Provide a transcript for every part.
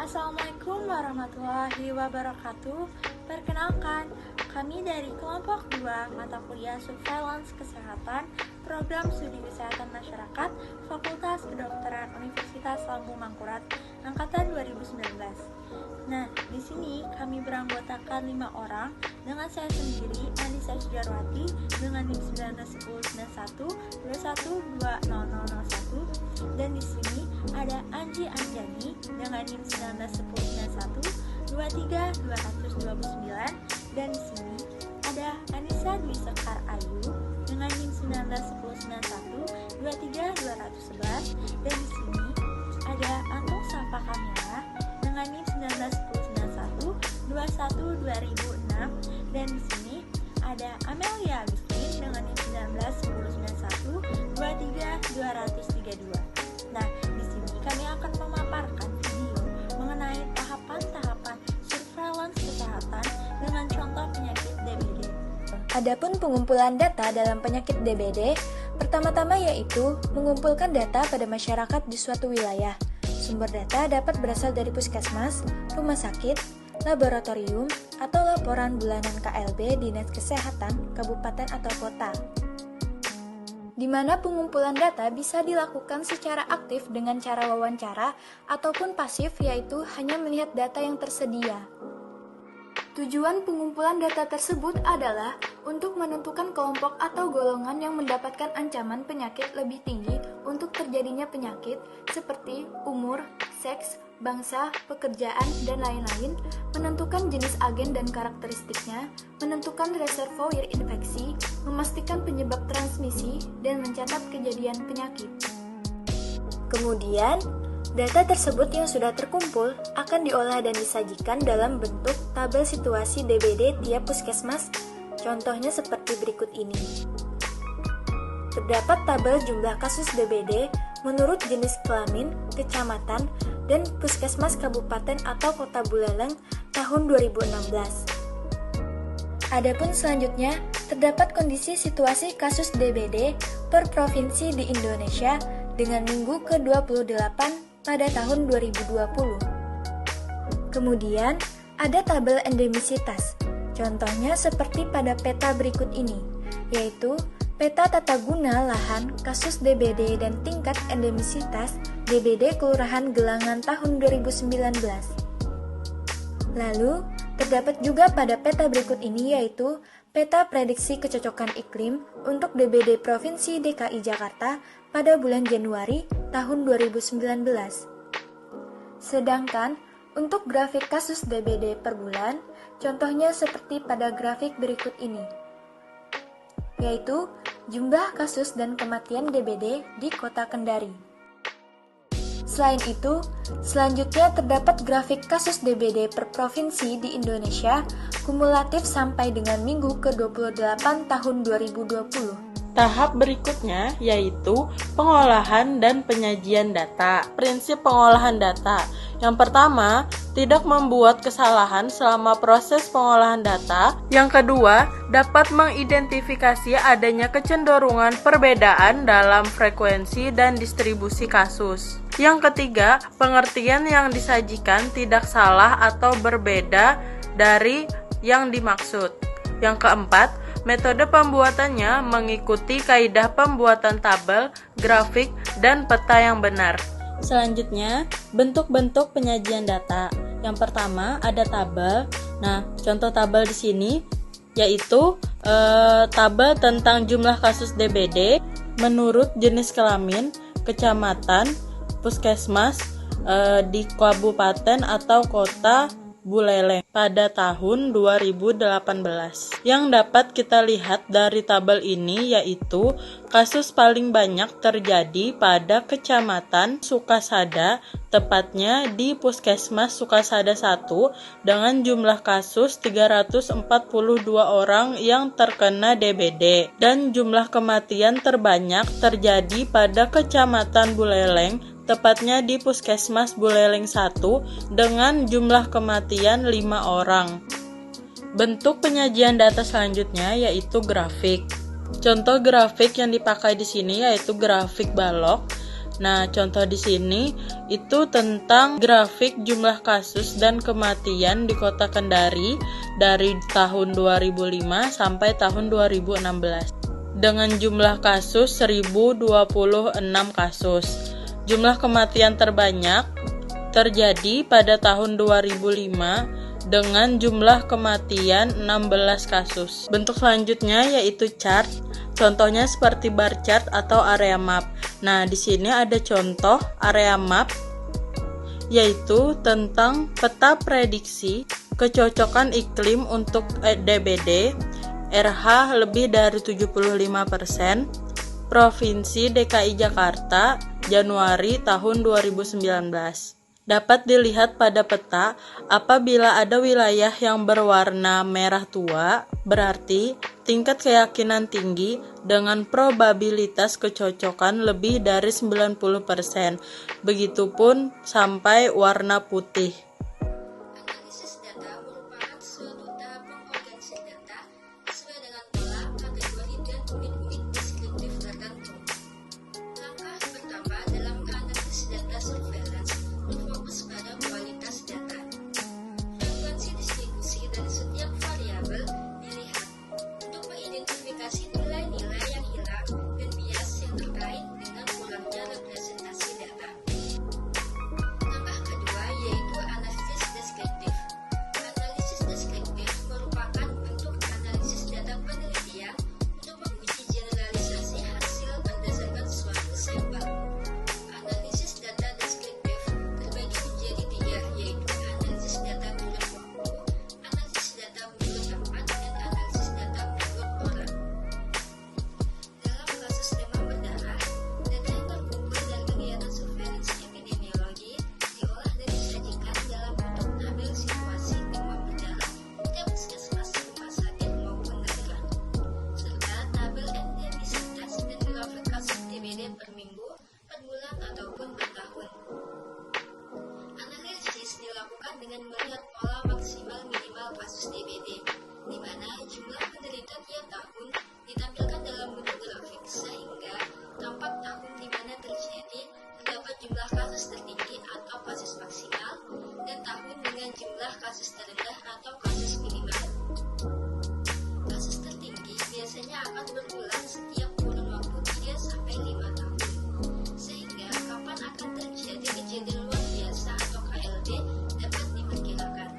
Assalamualaikum warahmatullahi wabarakatuh. Perkenalkan, kami dari kelompok 2 mata kuliah Surveillance Kesehatan, Program Studi Kesehatan Masyarakat, Fakultas Kedokteran Universitas Lambung Mangkurat, angkatan 2019. Nah, di sini kami beranggotakan 5 orang dengan saya sendiri, Anissa Sujarwati, dengan NIM 191091 212001, dan di sini ada Anji Anjani dengan NIM 191091 23229, dan di sini ada Anissa Dwi Sekar Ayu dengan NIM 191091 23211, dan di sini ada Antung Safa Kamila dengan NIM 191091 212006, dan di sini ada Amelia Agustin dengan NIM 191091 23232. Nah, di sini kami akan memaparkan video mengenai tahapan-tahapan surveillance kesehatan dengan contoh penyakit DBD. Adapun pengumpulan data dalam penyakit DBD, pertama-tama yaitu mengumpulkan data pada masyarakat di suatu wilayah. Sumber data dapat berasal dari puskesmas, rumah sakit, laboratorium, atau laporan bulanan KLB Dinas Kesehatan, kabupaten atau kota. Di mana pengumpulan data bisa dilakukan secara aktif dengan cara wawancara ataupun pasif, yaitu hanya melihat data yang tersedia. Tujuan pengumpulan data tersebut adalah untuk menentukan kelompok atau golongan yang mendapatkan ancaman penyakit lebih tinggi untuk terjadinya penyakit seperti umur, seks, bangsa, pekerjaan, dan lain-lain, menentukan jenis agen dan karakteristiknya, menentukan reservoir infeksi, memastikan penyebab transmisi, dan mencatat kejadian penyakit. Kemudian, data tersebut yang sudah terkumpul akan diolah dan disajikan dalam bentuk tabel situasi DBD tiap puskesmas, contohnya seperti berikut ini. Terdapat tabel jumlah kasus DBD menurut jenis kelamin, kecamatan, dan puskesmas kabupaten atau kota Buleleng tahun 2016. Adapun selanjutnya, terdapat kondisi situasi kasus DBD per provinsi di Indonesia dengan minggu ke-28 pada tahun 2020. Kemudian, ada tabel endemisitas. Contohnya seperti pada peta berikut ini, yaitu peta tata guna lahan kasus DBD dan tingkat endemisitas DBD Kelurahan Gelangan tahun 2019. Lalu, terdapat juga pada peta berikut ini, yaitu peta prediksi kecocokan iklim untuk DBD Provinsi DKI Jakarta pada bulan Januari tahun 2019. Sedangkan untuk grafik kasus DBD per bulan, contohnya seperti pada grafik berikut ini, yaitu jumlah kasus dan kematian DBD di Kota Kendari. Selain itu, selanjutnya terdapat grafik kasus DBD per provinsi di Indonesia kumulatif sampai dengan minggu ke-28 tahun 2020. Tahap berikutnya yaitu pengolahan dan penyajian data. Prinsip pengolahan data. Yang pertama, tidak membuat kesalahan selama proses pengolahan data. Yang kedua, dapat mengidentifikasi adanya kecenderungan perbedaan dalam frekuensi dan distribusi kasus. Yang ketiga, pengertian yang disajikan tidak salah atau berbeda dari yang dimaksud. Yang keempat, metode pembuatannya mengikuti kaidah pembuatan tabel, grafik, dan peta yang benar. Selanjutnya, bentuk-bentuk penyajian data. Yang pertama ada tabel. Nah, contoh tabel di sini yaitu tabel tentang jumlah kasus DBD menurut jenis kelamin, kecamatan, puskesmas di kabupaten atau kota Buleleng pada tahun 2018. Yang dapat kita lihat dari tabel ini yaitu kasus paling banyak terjadi pada kecamatan Sukasada, tepatnya di Puskesmas Sukasada 1 dengan jumlah kasus 342 orang yang terkena DBD, dan jumlah kematian terbanyak terjadi pada Kecamatan Buleleng, tepatnya di Puskesmas Buleleng 1 dengan jumlah kematian 5 orang. Bentuk penyajian data selanjutnya yaitu grafik. Contoh grafik yang dipakai di sini yaitu grafik balok. Nah, contoh di sini itu tentang grafik jumlah kasus dan kematian di Kota Kendari dari tahun 2005 sampai tahun 2016. Dengan jumlah kasus 1026 kasus. Jumlah kematian terbanyak terjadi pada tahun 2005 dengan jumlah kematian 16 kasus. Bentuk selanjutnya yaitu chart. Contohnya seperti bar chart atau area map. Nah, di sini ada contoh area map yaitu tentang peta prediksi kecocokan iklim untuk DBD RH lebih dari 75%, Provinsi DKI Jakarta Januari tahun 2019. Dapat dilihat pada peta, apabila ada wilayah yang berwarna merah tua, berarti tingkat keyakinan tinggi dengan probabilitas kecocokan lebih dari 90%. Begitupun sampai warna putih. Analisis data merupakan suatu tahap pengorganisasi data sesuai dengan pola, kategori, dan unit-unit deskriptif tertentu. Langkah pertama dalam menganalisis data surveillance berfokus pada kualitas data. Frekuensi distribusi dari setiap variabel dilihat untuk mengidentifikasi nilai-nilai yang hilang dan bias yang terkait dengan kurangnya representasi data. Langkah kedua yaitu analisis deskriptif. Analisis deskriptif merupakan bentuk analisis data penelitian untuk menguji generalisasi hasil berdasarkan suatu sampel. Analisis data deskriptif terbagi menjadi tiga, yaitu analisis data menurut waktu, analisis data menurut tempat, dan analisis data menurut orang. Dalam kasus demam berdarah, data yang terkumpul dari kegiatan surveillance epidemiologi diolah dan disajikan dalam bentuk tabel situasi demam berdarah setiap puskesmas, rumah sakit maupun daerah, serta tabel endemisitas dan grafik kasus DBD per minggu, per bulan, ataupun per tahun. Analisis dilakukan dengan melihat pola maksimal minimal kasus DBD, di mana jumlah penderita tiap tahun ditampilkan dalam bentuk grafik sehingga tampak tahun di mana terdapat jumlah kasus tertinggi atau kasus maksimal dan tahun dengan jumlah kasus terendah atau kasus minimal. Kasus tertinggi biasanya akan berulang setiap kurun waktu 3-5 tahun, sehingga kapan akan terjadi kejadian luar biasa atau KLB dapat diperkirakan.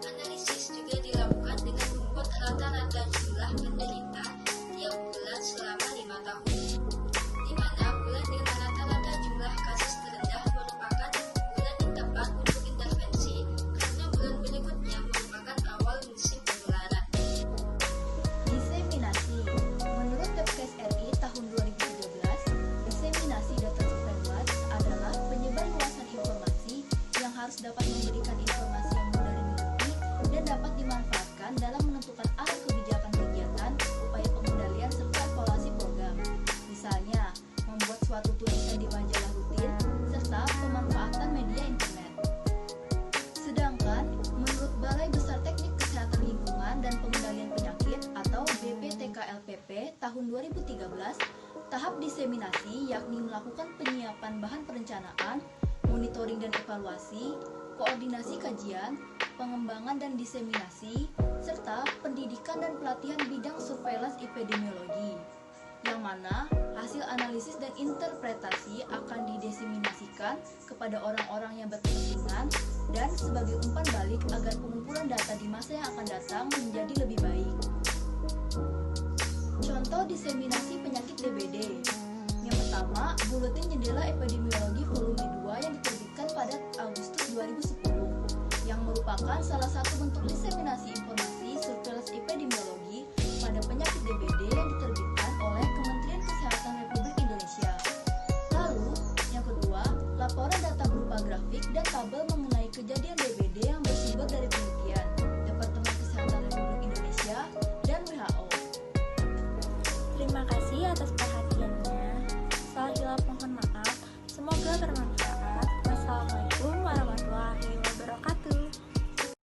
Analisis juga dilakukan dengan membuat rata-rata jumlah penderita tiap bulan selama 5 tahun, di mana bulan dengan rata-rata jumlah kasus terendah merupakan bulan yang tepat untuk intervensi karena bulan berikutnya merupakan awal musim penularan. Diseminasi. Menurut Kepkes RI tahun 2013, diseminasi data surveillance adalah penyebar luasan informasi yang harus dapat memberikan informasi yang mudah dimengerti dan dapat dimanfaatkan dalam menentukan arah kebijakan kegiatan, upaya pengendalian, serta evaluasi program. Misalnya, membuat suatu tulisan di majalah rutin, serta pemanfaatan media internet. Sedangkan, menurut Balai Besar Teknik Kesehatan Lingkungan dan Pengendalian Penyakit atau BPTKLPP tahun 2013, tahap diseminasi yakni melakukan penyiapan bahan perencanaan, monitoring dan evaluasi, koordinasi kajian, pengembangan dan diseminasi, serta pendidikan dan pelatihan bidang surveillance epidemiologi, yang mana hasil analisis dan interpretasi akan didiseminasikan kepada orang-orang yang berkepentingan dan sebagai umpan balik agar pengumpulan data di masa yang akan datang menjadi lebih baik. Contoh diseminasi penyakit DBD. Yang pertama, Buletin Jendela Epidemiologi Volume 2 yang diterbitkan pada Agustus 2010, yang merupakan salah satu bentuk diseminasi informasi surveillance epidemiologi pada penyakit DBD yang diterbitkan